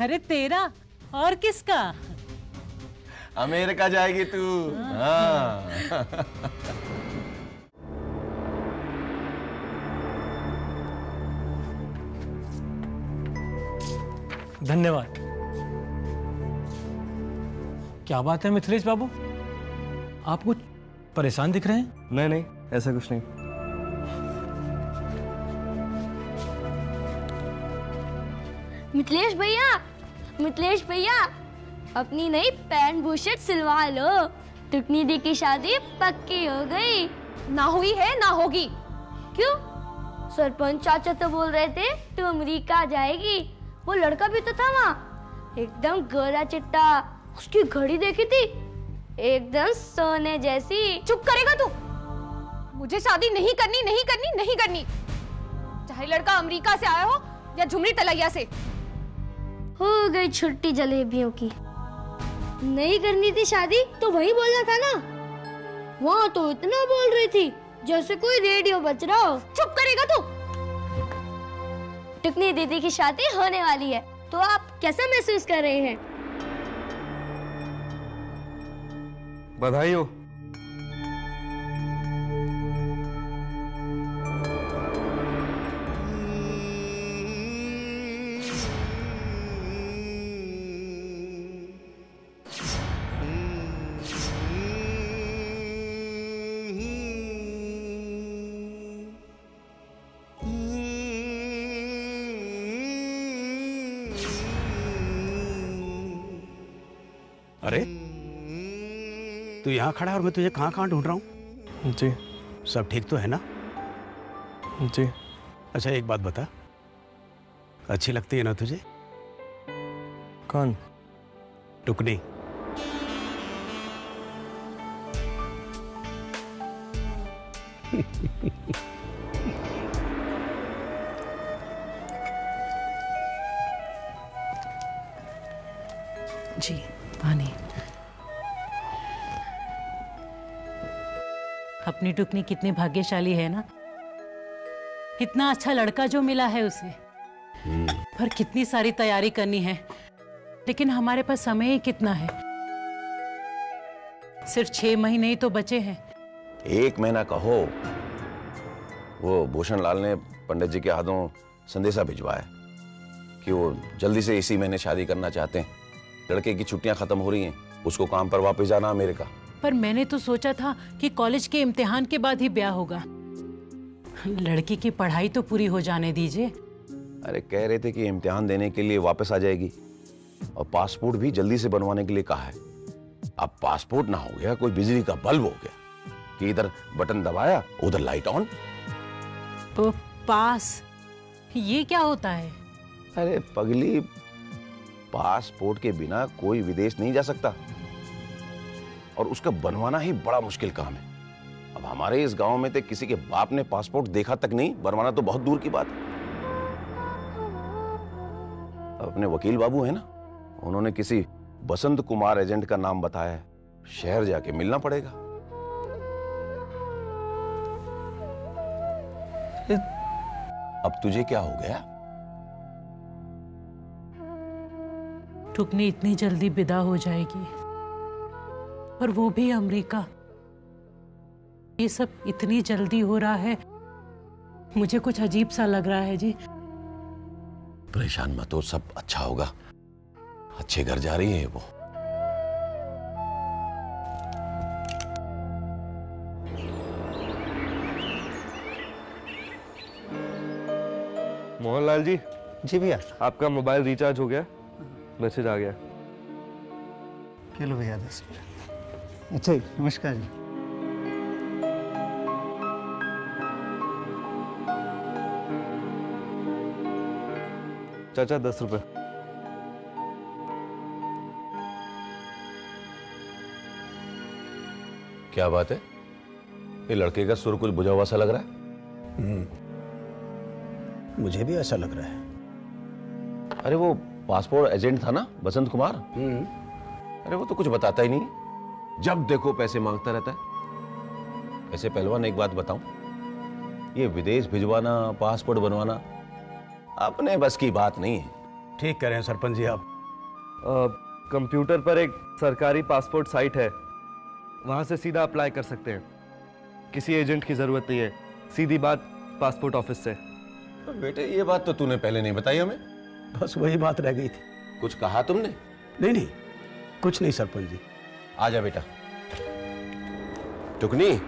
अरे तेरा और किसका? अमेरिका जाएगी तू। हाँ। धन्यवाद। क्या बात है मिथिलेश बाबू, आप कुछ परेशान दिख रहे हैं? नहीं नहीं, ऐसा कुछ नहीं। मिथिलेश भैया अपनी नई पैंट बुशर्ट सिलवा लो। टुकनी दी की शादी पक्की हो गई। ना हुई है ना होगी। क्यों? सरपंच चाचा तो बोल रहे थे तू अमेरिका जाएगी। वो लड़का भी तो था वहाँ, एकदम गोरा चिट्टा। उसकी घड़ी देखी थी, एकदम सोने जैसी। चुप करेगा तू? मुझे शादी नहीं करनी, नहीं करनी, नहीं करनी, चाहे लड़का अमेरिका से आया हो या झुमरी तलैया से। हो गई छुट्टी जलेबियों की। नहीं करनी थी शादी तो वही बोलना था ना। वहाँ तो इतना बोल रही थी जैसे कोई रेडियो बज रहा हो। चुप करेगा तू? टुकनी दीदी की शादी होने वाली है, तो आप कैसा महसूस कर रहे हैं? बधाई हो। अरे तू यहाँ खड़ा है और मैं तुझे कहाँ कहाँ ढूंढ रहा हूँ। जी सब ठीक तो है ना? जी। अच्छा एक बात बता, अच्छी लगती है ना तुझे? कौन? टुकनी। जी पानी। अपनी टुकनी कितनी भाग्यशाली है ना, इतना अच्छा लड़का जो मिला है उसे। पर कितनी सारी तैयारी करनी है, लेकिन हमारे पास समय ही कितना है। सिर्फ 6 महीने ही तो बचे हैं। 1 महीना कहो। वो भूषण लाल ने पंडित जी के हाथों संदेशा भिजवाया कि वो जल्दी से इसी महीने शादी करना चाहते हैं। लड़के की छुट्टियां खत्म हो रही हैं, उसको काम पर वापस जाना अमेरिका। पर मैंने तो सोचा था कि कॉलेज के इम्तिहान के बाद ही ब्याह होगा। लड़की की पढ़ाई तो पूरी हो जाने दीजिए। अरे कह रहे थे कि इम्तिहान देने के लिए वापस आ जाएगी और पासपोर्ट भी जल्दी से बनवाने के लिए कहा है। अब पासपोर्ट ना हो गया, कोई बिजली का बल्ब हो गया कि इधर बटन दबाया उधर लाइट ऑन। तो पास ये क्या होता है? अरे पगली, पासपोर्ट के बिना कोई विदेश नहीं जा सकता और उसका बनवाना ही बड़ा मुश्किल काम है। अब हमारे इस गांव में तो किसी के बाप ने पासपोर्ट देखा तक नहीं, बनवाना तो बहुत दूर की बात है। अपने वकील बाबू है ना, उन्होंने किसी बसंत कुमार एजेंट का नाम बताया है। शहर जाके मिलना पड़ेगा। अब तुझे क्या हो गया? टुकनी इतनी जल्दी विदा हो जाएगी, और वो भी अमेरिका। ये सब इतनी जल्दी हो रहा है, मुझे कुछ अजीब सा लग रहा है जी। परेशान मत हो, सब अच्छा होगा। अच्छे घर जा रही है वो। मोहनलाल जी। जी भैया। आपका मोबाइल रिचार्ज हो गया, मैसेज आ गया। चलो भैया 10 रुपये। अच्छा नमस्कार जी। चाचा 10 रुपये। क्या बात है, ये लड़के का सुर कुछ बुझा हुआ सा लग रहा है। मुझे भी ऐसा लग रहा है। अरे वो पासपोर्ट एजेंट था ना, बसंत कुमार। अरे वो तो कुछ बताता ही नहीं, जब देखो पैसे मांगता रहता है। ऐसे पहलवान एक बात बताऊं, ये विदेश भिजवाना, पासपोर्ट बनवाना अपने बस की बात नहीं है। ठीक कह रहे हैं सरपंच जी आप। कंप्यूटर पर एक सरकारी पासपोर्ट साइट है, वहां से सीधा अप्लाई कर सकते हैं। किसी एजेंट की जरूरत नहीं है, सीधी बात पासपोर्ट ऑफिस से। बेटे ये बात तो तूने पहले नहीं बताई हमें। बस वही बात रह गई थी। कुछ कहा तुमने? नहीं, कुछ नहीं सरपंच जी। आजा बेटा। टुकनी,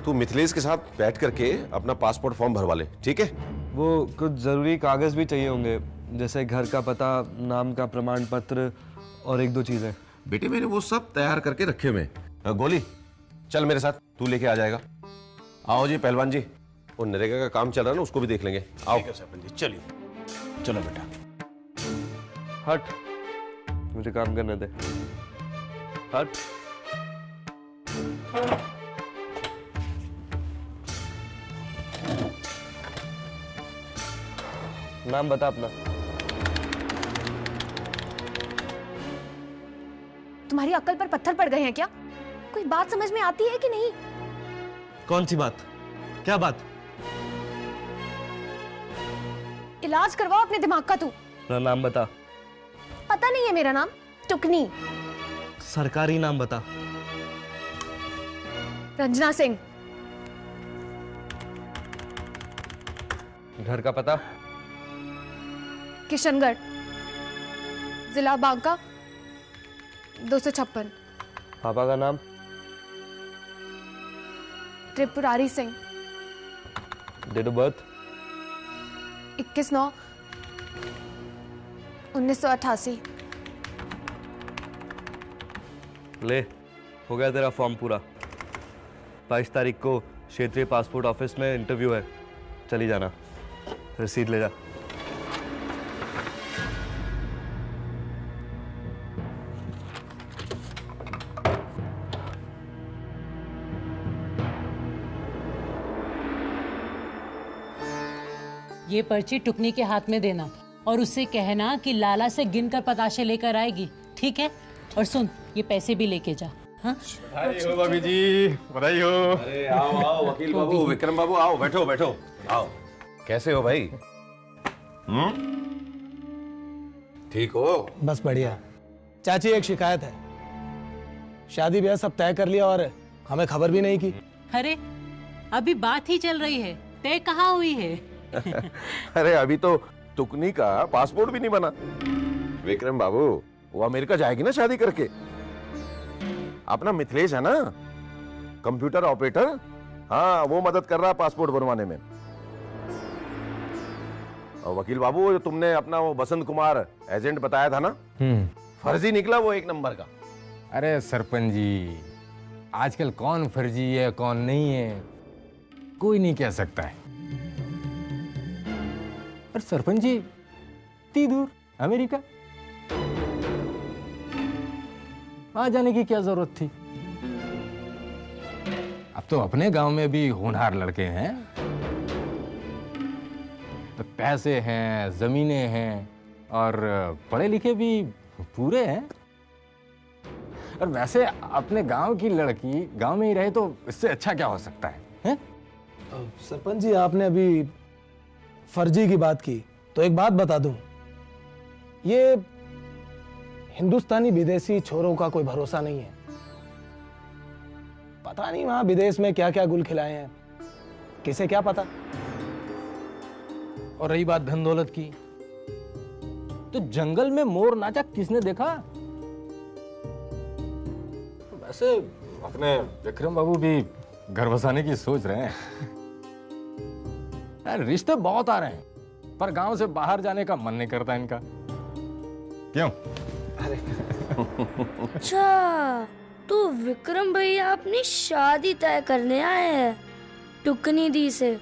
तू मिथिलेश के साथ बैठ करके अपना पासपोर्ट फॉर्म भरवा ले, ठीक है? वो कुछ जरूरी कागज भी चाहिए होंगे, जैसे घर का पता, नाम का प्रमाण पत्र और एक दो चीजें। बेटे मैंने वो सब तैयार करके रखे हुए। गोली चल मेरे साथ, तू लेके आ जाएगा। आओ जी पहलवान जी, वो नरेगा का काम चल रहा है ना, उसको भी देख लेंगे। आओ सरपंच जी, चलिए। चलो बेटा। हट, मुझे काम करने दे। हट। नाम बता अपना। तुम्हारी अक्ल पर पत्थर पड़ गए हैं क्या? कोई बात समझ में आती है कि नहीं? कौन सी बात? क्या बात? इलाज करवाओ अपने दिमाग का। तू अपना नाम बता। पता नहीं है मेरा नाम? टुकनी। सरकारी नाम बता। रंजना सिंह। घर का पता? किशनगढ़, जिला बांका, 256। पापा का नाम? Tripurari Singh. Date of birth? 21/9/1988। ले, हो गया तेरा फॉर्म पूरा। 22 तारीख को क्षेत्रीय पासपोर्ट ऑफिस में इंटरव्यू है, चली जाना। रसीद ले जा। ये पर्ची टुकनी के हाथ में देना और उससे कहना कि लाला से गिनकर पताशे लेकर आएगी, ठीक है? और सुन, ये पैसे भी लेके जा। हाँ? बधाई हो भाभी जी, बधाई हो। अरे आओ आओ वकील बाबू, विक्रम बाबू, आओ बैठो बैठो। आओ, कैसे हो भाई? ठीक हो? बस बढ़िया। चाची एक शिकायत है, शादी ब्याह सब तय कर लिया और हमें खबर भी नहीं की। अरे अभी बात ही चल रही है, तय कहाँ हुई है? अरे अभी तो टुकनी का पासपोर्ट भी नहीं बना। विक्रम बाबू, वो अमेरिका जाएगी ना शादी करके। अपना मिथिलेश है ना, कंप्यूटर ऑपरेटर, हाँ वो मदद कर रहा है पासपोर्ट बनवाने में। और वकील बाबू, जो तुमने अपना वो बसंत कुमार एजेंट बताया था ना, फर्जी निकला वो एक नंबर का। अरे सरपंच जी, आजकल कौन फर्जी है कौन नहीं है कोई नहीं कह सकता है। पर सरपंच जी, इतनी दूर अमेरिका आ जाने की क्या जरूरत थी? अब तो अपने गांव में भी होनहार लड़के हैं, तो पैसे हैं, जमीनें हैं और पढ़े लिखे भी पूरे हैं। और वैसे अपने गांव की लड़की गांव में ही रहे तो इससे अच्छा क्या हो सकता है? सरपंच जी, आपने अभी फर्जी की बात की तो एक बात बता दूं, ये हिंदुस्तानी विदेशी छोरों का कोई भरोसा नहीं है। पता नहीं वहां विदेश में क्या क्या गुल खिलाए हैं, किसे क्या पता। और रही बात धन दौलत की, तो जंगल में मोर नाचा किसने देखा? वैसे अपने विक्रम बाबू भी घर बसाने की सोच रहे हैं। यार रिश्ते बहुत आ रहे हैं, पर गांव से बाहर जाने का मन नहीं करता इनका। क्यों? अच्छा, तो विक्रम भैया अपनी शादी तय करने आए हैं टुकनी दी से।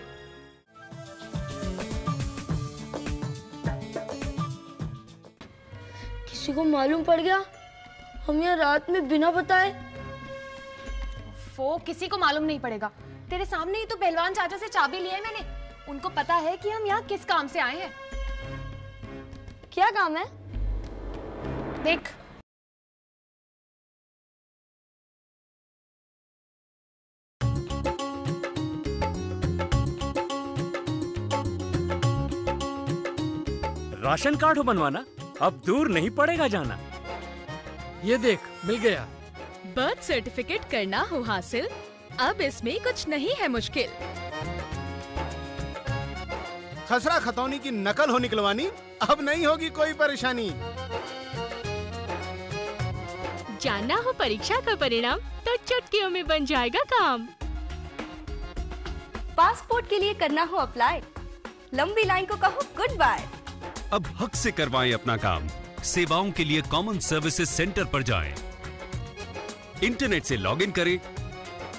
किसी को मालूम पड़ गया हम यहाँ रात में बिना बताए? वो किसी को मालूम नहीं पड़ेगा। तेरे सामने ही तो पहलवान चाचा से चाबी ली है मैंने। उनको पता है कि हम यहाँ किस काम से आए हैं। क्या काम है? देख, राशन कार्ड हो बनवाना? अब दूर नहीं पड़ेगा जाना। ये देख, मिल गया। बर्थ सर्टिफिकेट करना हो हासिल, अब इसमें कुछ नहीं है मुश्किल। खसरा खतौनी की नकल हो निकलवानी, अब नहीं होगी कोई परेशानी। जानना हो परीक्षा का परिणाम, तो चुटकियों में बन जाएगा काम। पासपोर्ट के लिए करना हो अप्लाई, लंबी लाइन को कहो गुड बाय। अब हक से करवाएं अपना काम। सेवाओं के लिए कॉमन सर्विसेज सेंटर पर जाएं। इंटरनेट से लॉगिन करें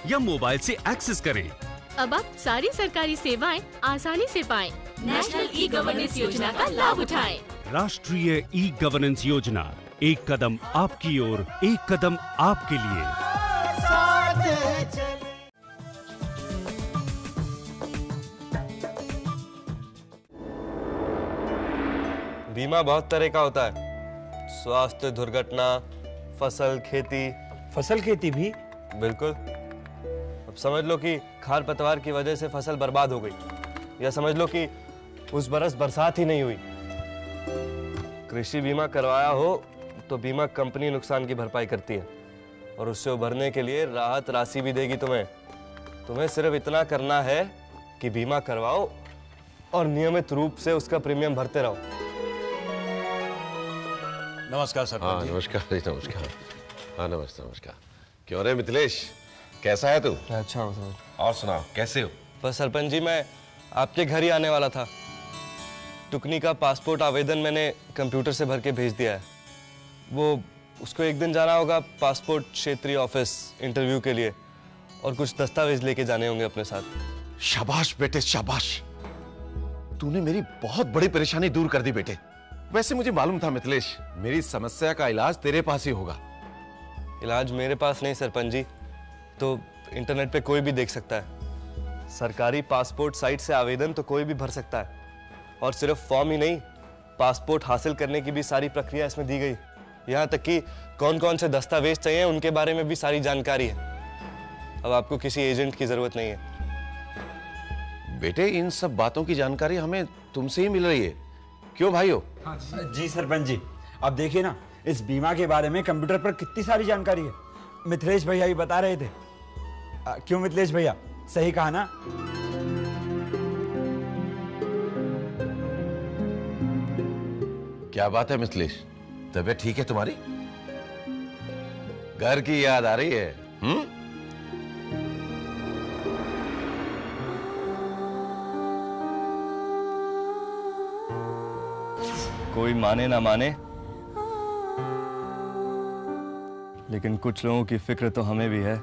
या मोबाइल से एक्सेस करें। अब आप सारी सरकारी सेवाएं आसानी से पाएं। नेशनल ई गवर्नेंस योजना का लाभ उठाएं। राष्ट्रीय ई गवर्नेंस योजना, एक कदम आपकी ओर, एक कदम आपके लिए। बीमा बहुत तरह का होता है, स्वास्थ्य, दुर्घटना, फसल, खेती। फसल खेती भी? बिल्कुल। अब समझ लो कि खार पतवार की वजह से फसल बर्बाद हो गई, या समझ लो कि उस बरस बरसात ही नहीं हुई। कृषि बीमा करवाया हो तो बीमा कंपनी नुकसान की भरपाई करती है और उससे उभरने के लिए राहत राशि भी देगी तुम्हें। तुम्हें सिर्फ इतना करना है कि बीमा करवाओ और नियमित रूप से उसका प्रीमियम भरते रहो। नमस्कार सर। हाँ नमस्कार नमस्कार। हाँ नमस्कार। क्यों रे मिथिलेश, कैसा है तू? अच्छा हूँ सर। और सुनाओ, कैसे हो? बस सरपंच जी, मैं आपके घर ही आने वाला था। टुकनी का पासपोर्ट आवेदन मैंने कंप्यूटर से भर के भेज दिया है। वो उसको एक दिन जाना होगा पासपोर्ट क्षेत्रीय ऑफिस इंटरव्यू के लिए, और कुछ दस्तावेज लेके जाने होंगे अपने साथ। शाबाश बेटे शाबाश, तूने मेरी बहुत बड़ी परेशानी दूर कर दी बेटे। वैसे मुझे मालूम था मिथिलेश, मेरी समस्या का इलाज तेरे पास ही होगा। इलाज मेरे पास नहीं सरपंच जी, तो इंटरनेट पे कोई भी देख सकता है। सरकारी पासपोर्ट साइट से आवेदन तो कोई भी भर सकता है, और सिर्फ फॉर्म ही नहीं, पासपोर्ट हासिल करने की भी सारी प्रक्रिया इसमें दी गई। यहाँ तक कि कौन कौन से दस्तावेज चाहिए उनके बारे में भी सारी जानकारी है। अब आपको किसी एजेंट की जरूरत नहीं है। बेटे इन सब बातों की जानकारी हमें तुमसे ही मिल रही है, क्यों भाइयों? जी सरपंच जी, अब देखिए ना, इस बीमा के बारे में कंप्यूटर पर कितनी सारी जानकारी है। मिथिलेश भैया ही बता रहे थे। क्यों मिथिलेश भैया, सही कहा ना? क्या बात है मिथिलेश, तबीयत ठीक है तुम्हारी? घर की याद आ रही है? कोई माने ना माने, लेकिन कुछ लोगों की फिक्र तो हमें भी है।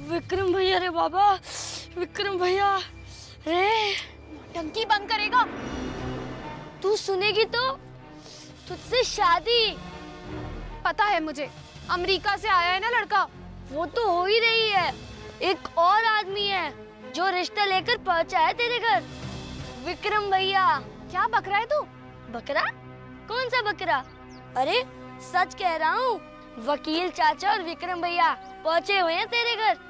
विक्रम भैया रे बाबा, विक्रम भैया रे। टंकी बंद करेगा? तू सुनेगी तो तुझसे शादी। पता है मुझे, अमेरिका से आया है ना लड़का। वो तो हो ही रही है, एक और आदमी है जो रिश्ता लेकर पहुंचा है तेरे घर। विक्रम भैया। क्या बक रहा है तू? बकरा? कौन सा बकरा? अरे सच कह रहा हूँ, वकील चाचा और विक्रम भैया पहुंचे हुए हैं तेरे घर।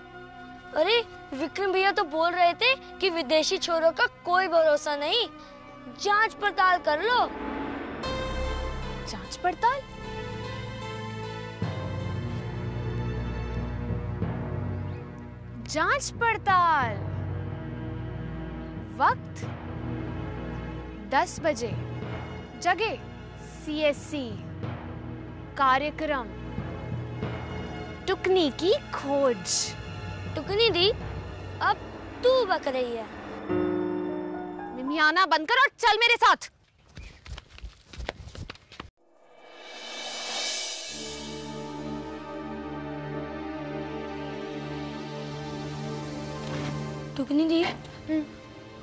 अरे विक्रम भैया तो बोल रहे थे कि विदेशी छोरों का कोई भरोसा नहीं, जांच पड़ताल कर लो। जांच पड़ताल? जांच पड़ताल। वक्त 10 बजे, जगह CSC, कार्यक्रम टुकनी की खोज। टुकनी दी, अब तू बक रही है। मिमियाना बंद कर और चल मेरे साथ। टुकनी दी,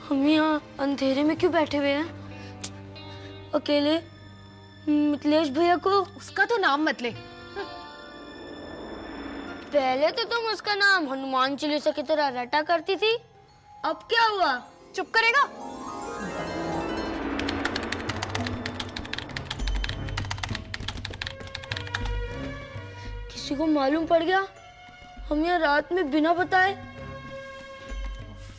हम यहाँ अंधेरे में क्यों बैठे हुए हैं अकेले? मिथिलेश भैया को। उसका तो नाम मत ले। पहले तो तुम उसका नाम हनुमान चालीसा की तरह रटा करती थी, अब क्या हुआ? चुप करेगा? किसी को मालूम पड़ गया हम यहाँ रात में बिना बताए?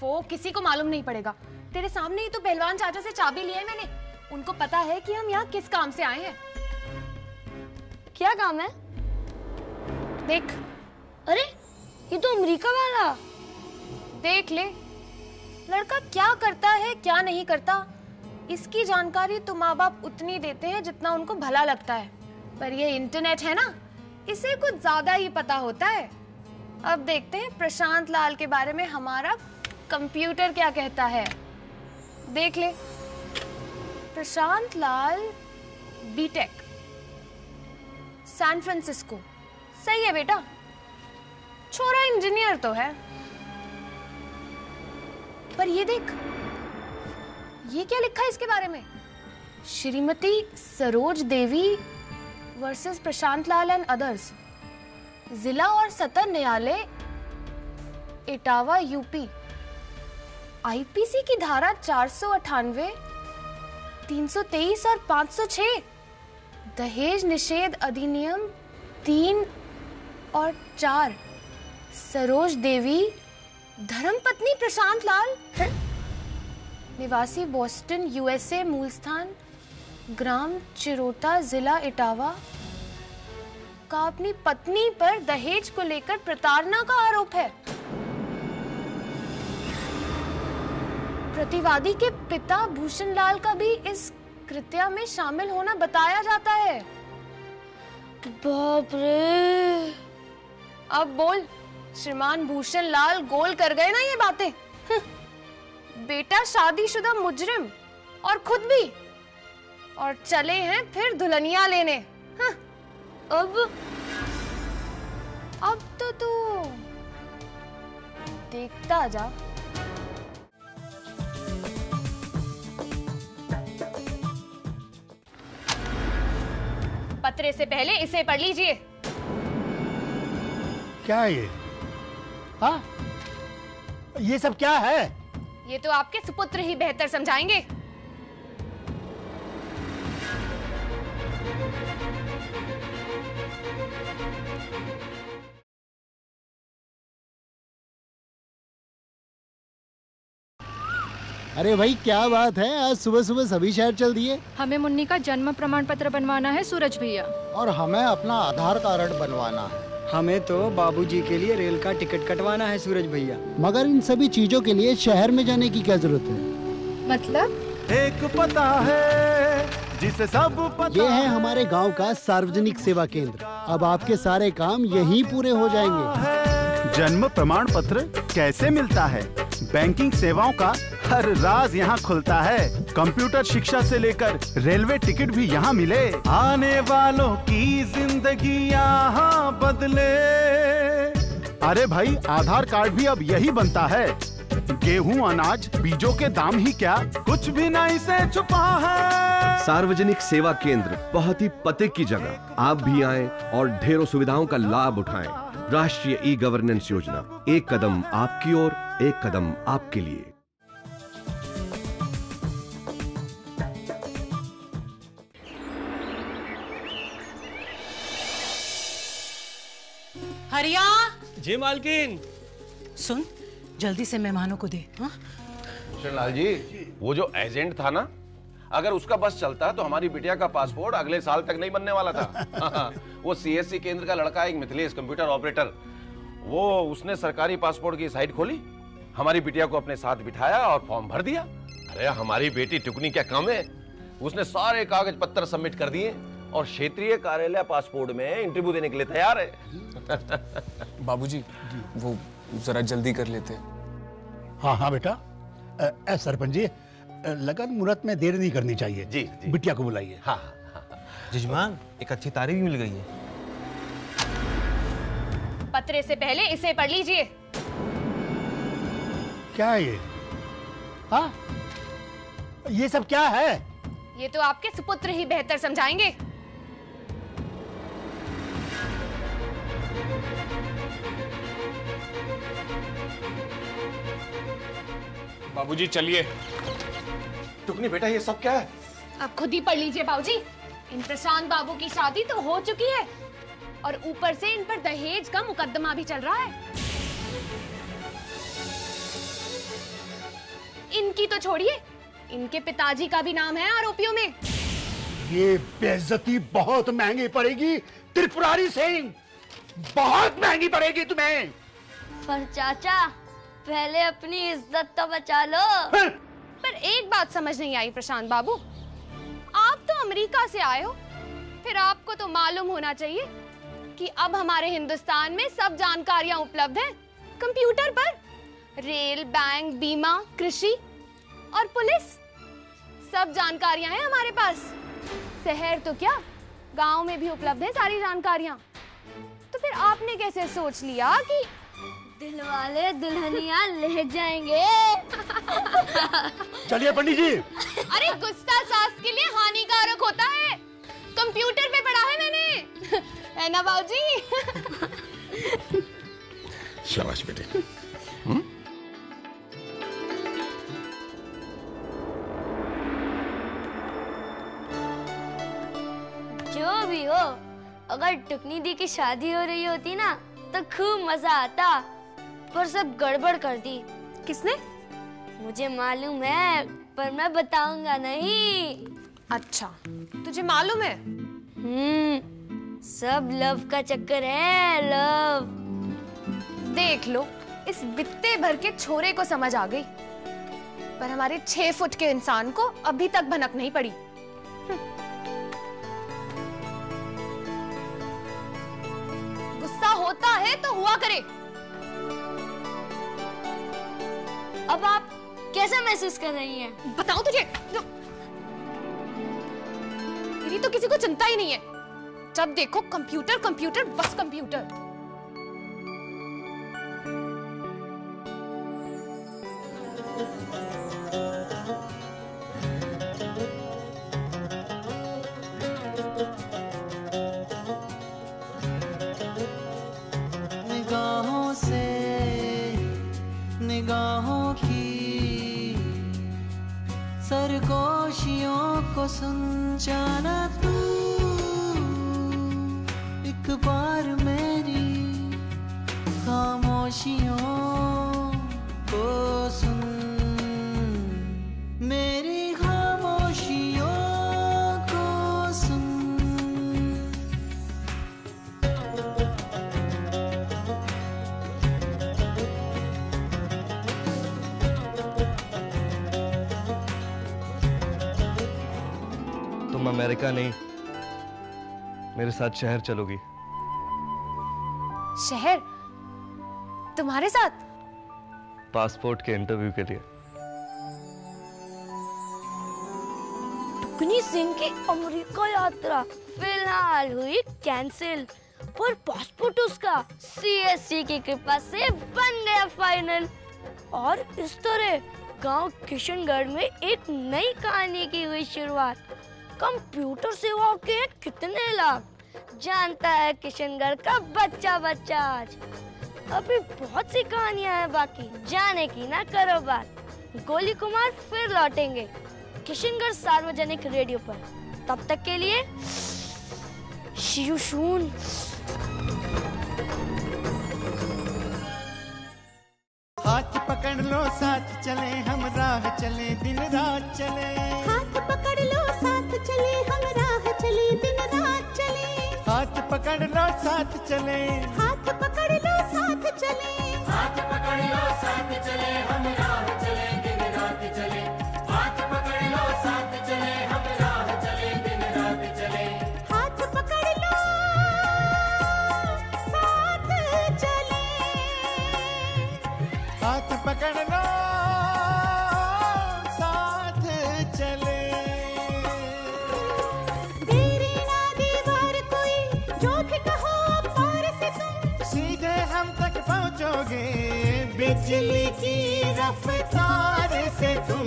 वो किसी को मालूम नहीं पड़ेगा। तेरे सामने ही तो पहलवान चाचा से चाबी ली है मैंने। उनको पता है कि हम यहाँ किस काम से आए हैं। क्या काम है? देख। अरे ये तो अमेरिका वाला। देख ले, लड़का क्या करता है क्या नहीं करता, इसकी जानकारी तो माँ बाप उतनी देते हैं जितना उनको भला लगता है। पर ये इंटरनेट है ना, इसे कुछ ज्यादा ही पता होता है। अब देखते हैं प्रशांत लाल के बारे में हमारा कंप्यूटर क्या कहता है। देख ले, प्रशांत लाल बीटेक, सैन फ्रांसिस्को। सही है बेटा, छोरा इंजीनियर तो है। पर ये देख, ये क्या लिखा है इसके बारे में? Shrimati Saroj Devi versus Prashant Lal and others, जिला और सत्र न्यायालय इटावा यूपी। आईपीसी की धारा 498, 323 और 506, दहेज निषेध अधिनियम 3 और 4। सरोज देवी धर्मपत्नी प्रशांत लाल, निवासी बोस्टन यूएसए, मूल स्थान ग्राम चिरोटा, जिला इटावा, का अपनी पत्नी पर दहेज को लेकर प्रताड़ना का आरोप है। प्रतिवादी के पिता भूषण लाल का भी इस कृत्य में शामिल होना बताया जाता है। बाप रे! अब बोल, श्रीमान भूषण लाल गोल कर गए ना ये बातें? बेटा शादीशुदा मुजरिम और खुद भी, और चले हैं फिर दुल्हनिया लेने। अब तो तू देखता जा। पत्रे से पहले इसे पढ़ लीजिए। क्या है ये? हाँ? ये सब क्या है? ये तो आपके सुपुत्र ही बेहतर समझाएंगे। अरे भाई क्या बात है, आज सुबह सुबह सभी शहर चल दिए। हमें मुन्नी का जन्म प्रमाण पत्र बनवाना है सूरज भैया, और हमें अपना आधार कार्ड बनवाना है। हमें तो बाबूजी के लिए रेल का टिकट कटवाना है सूरज भैया। मगर इन सभी चीजों के लिए शहर में जाने की क्या जरूरत है? मतलब एक पता है जिसे सब पता। ये है हमारे गांव का सार्वजनिक सेवा केंद्र। अब आपके सारे काम यहीं पूरे हो जाएंगे। जन्म प्रमाण पत्र कैसे मिलता है? बैंकिंग सेवाओं का हर राज यहाँ खुलता है। कंप्यूटर शिक्षा से लेकर रेलवे टिकट भी यहाँ मिले। आने वालों की जिंदगी यहाँ बदले। अरे भाई, आधार कार्ड भी अब यही बनता है। गेहूं, अनाज, बीजों के दाम ही क्या, कुछ भी नहीं से छुपा है। सार्वजनिक सेवा केंद्र बहुत ही पते की जगह। आप भी आएं और ढेरों सुविधाओं का लाभ उठाएं। राष्ट्रीय ई गवर्नेंस योजना, एक कदम आपकी ओर, एक कदम आपके लिए। हरिया जी मालकिन। सुन, जल्दी से मेहमानों को दे। हाँ? लाल जी, वो जो एजेंट था ना, अगर उसका बस चलता तो हमारी बिटिया का पासपोर्ट अगले साल तक नहीं बनने वाला था। वो सीएससी केंद्र का लड़का, एक मिथिलेश कंप्यूटर ऑपरेटर, वो उसने सरकारी पासपोर्ट की साइट खोली, हमारी बिटिया को अपने साथ बिठाया और फॉर्म भर दिया। अरे हमारी बेटी टुकनी क्या कम है, उसने सारे कागज पत्र सबमिट कर दिए और क्षेत्रीय कार्यालय पासपोर्ट में इंटरव्यू देने के लिए तैयार है। बाबूजी, वो जरा जल्दी कर लेते। हाँ हाँ बेटा, सरपंच जी, लगन मुहूर्त में देर नहीं करनी चाहिए। जी, जी। बिटिया को बुलाइए। हाँ। जजमान, एक अच्छी तारीफ मिल गई है। पत्रे से पहले इसे पढ़ लीजिए। क्या है ये? हाँ? ये सब क्या है? ये तो आपके सुपुत्र ही बेहतर समझाएंगे। बाबूजी चलिए। टुकनी बेटा ये सब क्या है? अब खुद ही पढ़ लीजिए बाबूजी। इन प्रशांत बाबू की शादी तो हो चुकी है और ऊपर से इन पर दहेज का मुकदमा भी चल रहा है। इनकी तो छोड़िए, इनके पिताजी का भी नाम है आरोपियों में। ये बेइज्जती बहुत महंगी पड़ेगी त्रिपुरारी सिंह, बहुत महंगी पड़ेगी तुम्हें। पर चाचा पहले अपनी इज्जत तो बचा लो। पर एक बात समझ नहीं आई प्रशांत बाबू, आप तो अमेरिका से आए हो, फिर आपको तो मालूम होना चाहिए कि अब हमारे हिंदुस्तान में सब जानकारियां उपलब्ध हैं कंप्यूटर पर। रेल, बैंक, बीमा, कृषि और पुलिस, सब जानकारियां हैं हमारे पास। शहर तो क्या, गांव में भी उपलब्ध है सारी जानकारियां। तो फिर आपने कैसे सोच लिया कि दिल वाले दुल्हनिया ले जाएंगे? चलिए पंडित जी। अरे गुस्सा सास के लिए हानिकारक होता है, कंप्यूटर पे पढ़ा है मैंने, है ना बाबूजी? शाबाश बेटे। जो भी हो, अगर टुकनी दी की शादी हो रही होती ना तो खूब मजा आता, पर सब गड़बड़ कर दी। किसने? मुझे मालूम है पर मैं बताऊंगा नहीं। अच्छा, तुझे मालूम है? सब लव का चक्कर है, लव। देख लो, इस बित्ते भर के छोरे को समझ आ गई, पर हमारे 6 फुट के इंसान को अभी तक भनक नहीं पड़ी। गुस्सा होता है तो हुआ करे। अब आप कैसा महसूस कर रही हैं? बताऊं तुझे? मेरी तो किसी को चिंता ही नहीं है, जब देखो कंप्यूटर कंप्यूटर, बस कंप्यूटर। निगाहों से निगाहों की सरगोशियों को सुन जाना तू, एक बार मेरी खामोशियों को सुन, मेरी खामोशियों को सुन। तुम अमेरिका नहीं, मेरे साथ शहर चलोगी। शहर? तुम्हारे साथ? पासपोर्ट के इंटरव्यू के लिए। टुकनी सिंह की अमेरिका यात्रा फिलहाल हुई कैंसिल, पर पासपोर्ट उसका सीएससी की कृपा से बन गया फाइनल। और इस तरह गांव किशनगढ़ में एक नई कहानी की हुई शुरुआत। कंप्यूटर सेवाओं के कितने लाभ जानता है किशनगढ़ का बच्चा बच्चा आज। अभी बहुत सी कहानियां हैं बाकी जाने की, ना करो बात। गोली कुमार फिर लौटेंगे किशनगढ़ सार्वजनिक रेडियो पर। तब तक के लिए See you soon। हाथ पकड़ लो साथ चले हम राह चले दिन रात चले, हाथ पकड़ लो साथ चले हम राह चले दिन रात चले, हाथ पकड़ लो साथ चले, हाथ पकड़ लो साथ चले, हाथ पकड़ लो साथ चले हम राह चले दिन रात चले, हाथ पकड़ लो साथ चले हम राह चले दिन रात चले, हाथ पकड़ लो साथ चले, हाथ पकड़ लो साथ चले। तेरी ना दीवार कोई जो भी कहो पार से तुम, सीधे हम तक पहुंचोगे बिजली की रफ्तार से तुम,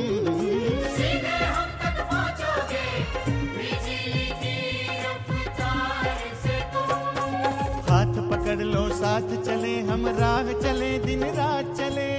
सीधे हम तक पहुंचोगे बिजली की रफ्तार से तुम। हाथ पकड़ लो साथ चले हम राह चले दिन रात चले,